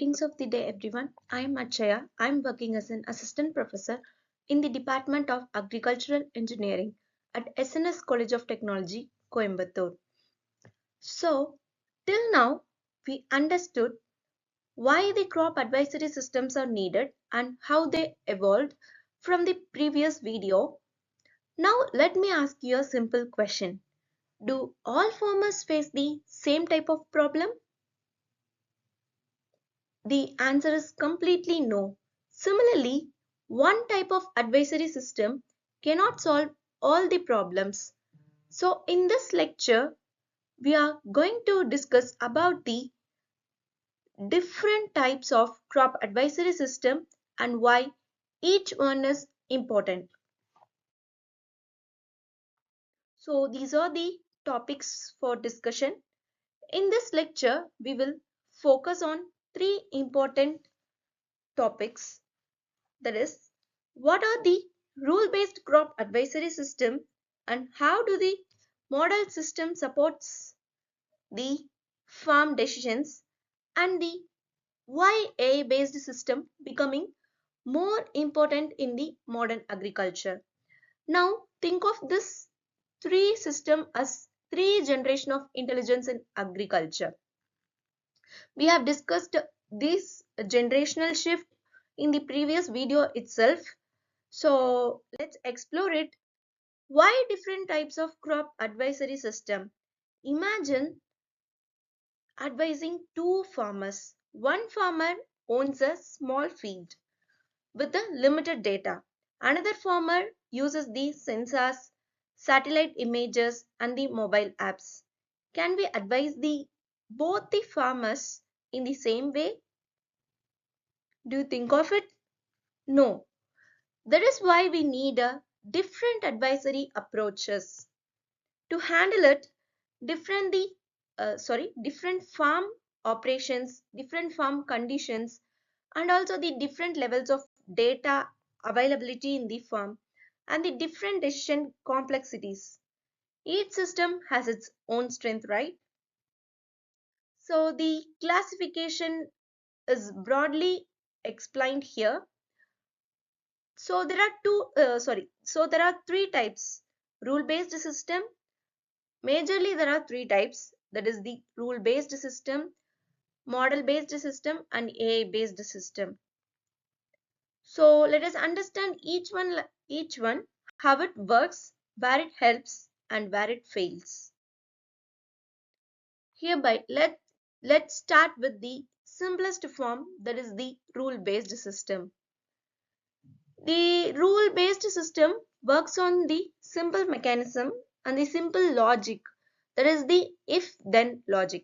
Greetings of the day, everyone. I am Achaya. I am working as an assistant professor in the Department of Agricultural Engineering at SNS College of Technology, Coimbatore. So, till now, we understood why the crop advisory systems are needed and how they evolved from the previous video. Now, let me ask you a simple question. Do all farmers face the same type of problem? The answer is completely no. Similarly, one type of advisory system cannot solve all the problems. So in this lecture, we are going to discuss about the different types of crop advisory system and why each one is important. So these are the topics for discussion. In this lecture, we will focus on three important topics. That is, what are the rule-based crop advisory system and how do the model system supports the farm decisions and the why AI-based system becoming more important in the modern agriculture. Now think of this three system as three generation of intelligence in agriculture. We have discussed this generational shift in the previous video itself. So let's explore it. Why different types of crop advisory system? Imagine advising two farmers. One farmer owns a small field with the limited data. Another farmer uses the sensors, satellite images and the mobile apps. Can we advise the both the farmers in the same way? Do you think of it? No. That is why we need a different advisory approaches to handle it. Different farm operations, different farm conditions, and also the different levels of data availability in the farm and the different decision complexities. Each system has its own strength, right? So the classification is broadly explained here. So there are three types: rule based system. Majorly there are three types, that is the rule based system, model based system and AI based system. So let us understand each one how it works, where it helps and where it fails. Hereby let's start with the simplest form, that is the rule based system. The rule based system works on the simple mechanism and the simple logic, that is the if then logic.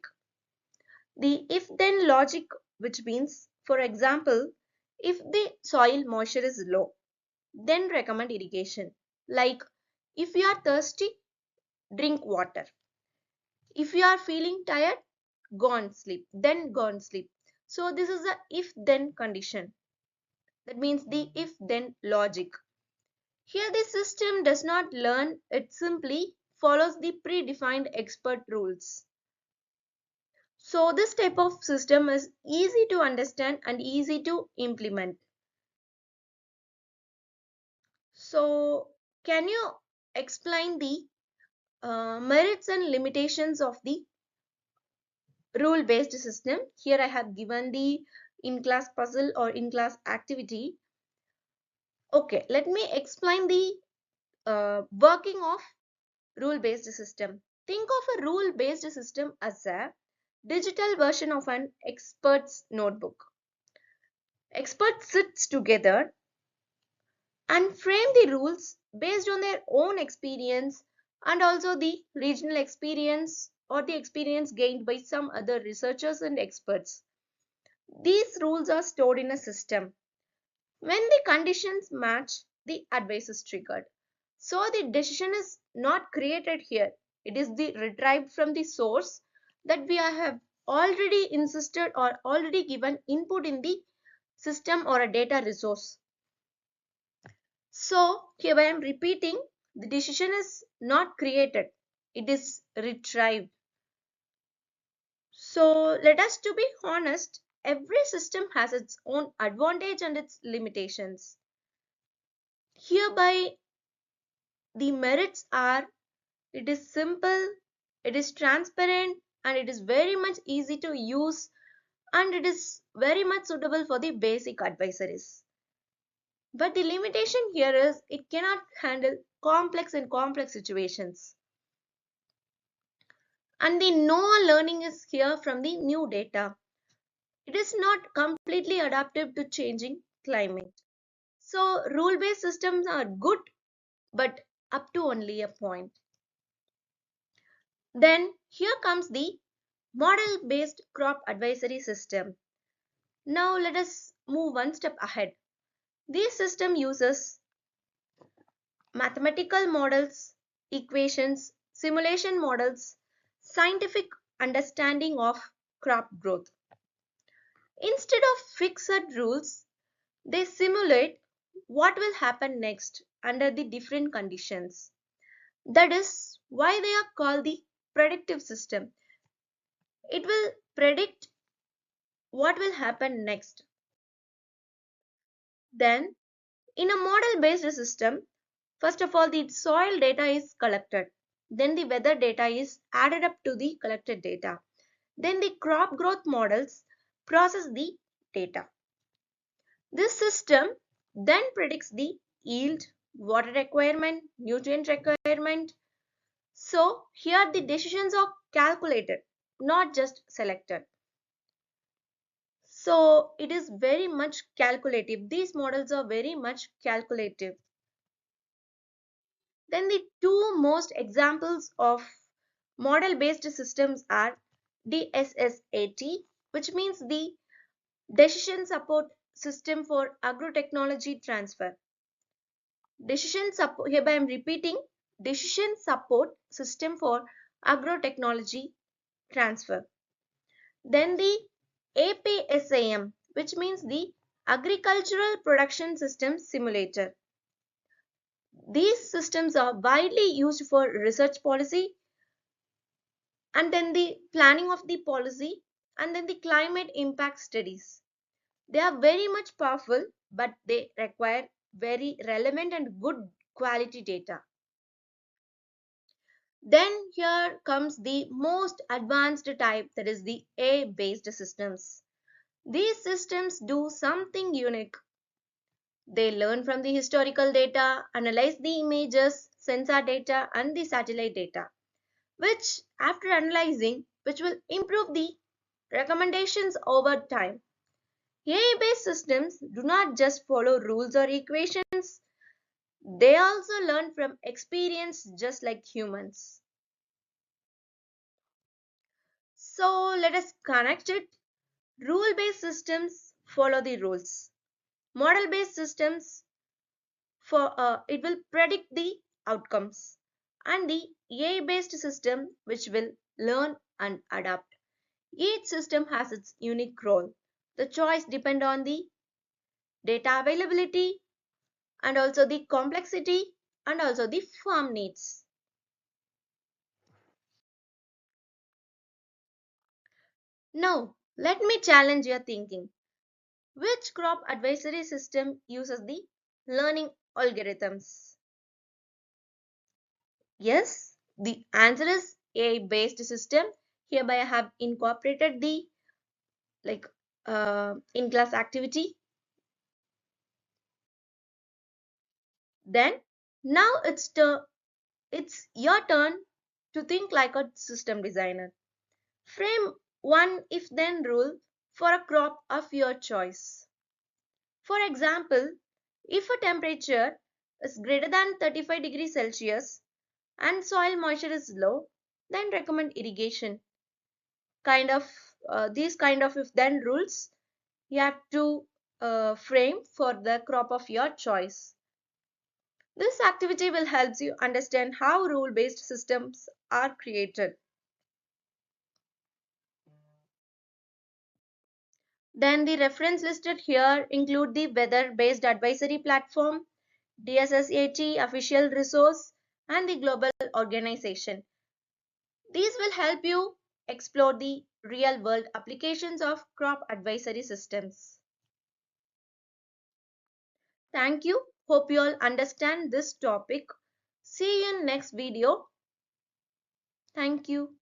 The if then logic, which means, for example, if the soil moisture is low, then recommend irrigation. Like, if you are thirsty, drink water. If you are feeling tired, go and sleep. So this is the if then condition. That means the if then logic. Here the system does not learn, it simply follows the predefined expert rules. So this type of system is easy to understand and easy to implement. So can you explain the merits and limitations of the rule based system? Here I have given the in class puzzle or in class activity. Okay, let me explain the working of rule based system. Think of a rule based system as a digital version of an expert's notebook. Experts sit together and frame the rules based on their own experience and also the regional experience or the experience gained by some other researchers and experts. These rules are stored in a system. When the conditions match, the advice is triggered. So the decision is not created here. It is the retrieved from the source that we have already insisted or already given input in the system or a data resource. So here I am repeating, the decision is not created, it is retrieved. So let us to be honest, every system has its own advantage and its limitations. Hereby, the merits are it is simple, it is transparent, and it is very much easy to use, and it is very much suitable for the basic advisories. But the limitation here is it cannot handle complex situations. And the no learning is here from the new data. It is not completely adaptive to changing climate. So rule-based systems are good, but up to only a point. Then here comes the model-based crop advisory system. Now let us move one step ahead. This system uses mathematical models, equations, simulation models, scientific understanding of crop growth. Instead of fixed rules, they simulate what will happen next under the different conditions. That is why they are called the predictive system. It will predict what will happen next. Then, in a model based system, first of all, the soil data is collected. Then the weather data is added up to the collected data. Then the crop growth models process the data. This system then predicts the yield, water requirement, nutrient requirement. So here the decisions are calculated, not just selected. So it is very much calculative. These models are very much calculative. Then the two most examples of model based systems are DSSAT, which means the Decision Support System for Agrotechnology Transfer. Decision support, hereby I am repeating, Decision Support System for Agrotechnology Transfer. Then the APSAM, which means the Agricultural Production System Simulator. These systems are widely used for research policy and then the planning of the policy and then the climate impact studies. They are very much powerful, but they require very relevant and good quality data. Then here comes the most advanced type, that is the A-based systems. These systems do something unique. They learn from the historical data, analyze the images, sensor data and the satellite data, which after analyzing, which will improve the recommendations over time. AI-based systems do not just follow rules or equations, they also learn from experience just like humans. So let us connect it. Rule-based systems follow the rules. Model-based systems it will predict the outcomes. And the AI-based system which will learn and adapt. Each system has its unique role. The choice depends on the data availability and also the complexity and also the farm needs. Now, let me challenge your thinking. Which crop advisory system uses the learning algorithms? Yes, the answer is AI-based system. Hereby I have incorporated the like in-class activity. Then now it's your turn to think like a system designer. Frame one if-then rule for a crop of your choice. For example, if a temperature is greater than 35 degrees Celsius and soil moisture is low, then recommend irrigation. These kind of if-then rules you have to frame for the crop of your choice. This activity will help you understand how rule-based systems are created. Then the reference listed here include the weather-based advisory platform, DSSAT official resource, and the global organization. These will help you explore the real world applications of crop advisory systems. Thank you. Hope you all understand this topic. See you in next video. Thank you.